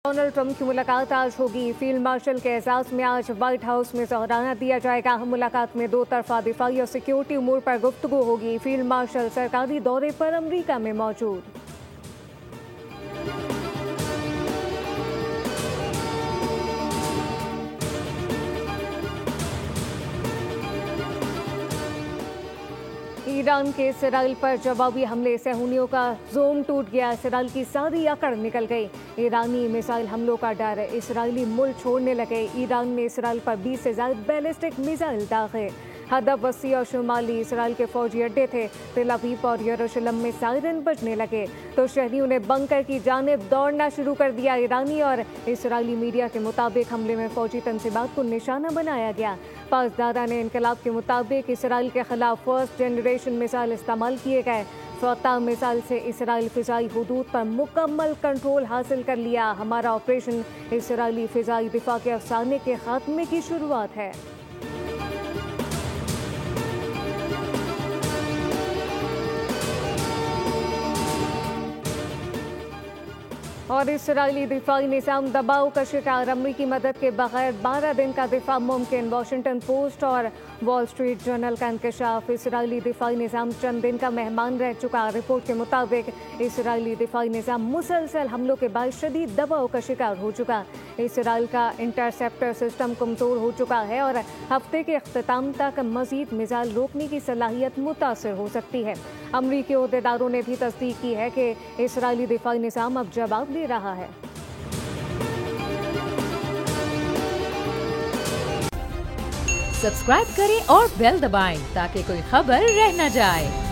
Donald Trump की मुलाकात आज होगी। फील्ड मार्शल के एजाज में आज व्हाइट हाउस में सराहना दिया जाएगा। मुलाकात में दो तरफा दिफाई और सिक्योरिटी उमूर पर गुफ्तगू होगी। फील्ड मार्शल सरकारी दौरे पर अमेरिका में मौजूद। ईरान के इसराइल पर जवाबी हमले से हुनियों का जोम टूट गया। इसराइल की सारी अकड़ निकल गई। ईरानी मिसाइल हमलों का डर, इसराइली मुल्क छोड़ने लगे। ईरान ने इसराइल पर 20 से ज्यादा बैलिस्टिक मिसाइल दागे। हदफ वसी और शुमाली इसराइल के फौजी अड्डे थे। तेल अवीव और यरूशलेम में सायरन बजने लगे तो शहरियों ने बंकर की जानिब दौड़ना शुरू कर दिया। ईरानी और इसराइली मीडिया के मुताबिक हमले में फौजी तंसीबात को निशाना बनाया गया। पासदारा ने इनकलाब के मुताबिक इसराइल के खिलाफ फर्स्ट जनरेशन मिसाइल इस्तेमाल किए गए। फतह मिसाइल से इसराइल फिजाई हुदूद पर मुकम्मल कंट्रोल हासिल कर लिया। हमारा ऑपरेशन इसराइली फिजाई दिफा के अफसाने के खात्मे की शुरुआत है। और इसराइली दिफाई निज़ाम दबाव का शिकार, अमरीकी मदद के बगैर 12 दिन का दिफा मुमकिन। वाशिंगटन पोस्ट और वॉल स्ट्रीट जर्नल का इंकशाफ। इसराइली दिफाई निज़ाम चंद दिन का मेहमान रह चुका। रिपोर्ट के मुताबिक इसराइली दिफाई निज़ाम मुसलसल हमलों के बाद शदीद दबाव का शिकार हो चुका। इसराइल का इंटरसेप्टर सिस्टम कमज़ोर हो चुका है और हफ्ते के अख्ताम तक मजीद मिसाइल रोकने की सलाहियत मुतासर हो सकती है। अमरीकी ओहदेदारों ने भी तस्दीक की है कि इसराइली दिफाई निज़ाम अब जवाब दे रहा है। सब्सक्राइब करें और बेल दबाएं ताकि कोई खबर रह न जाए।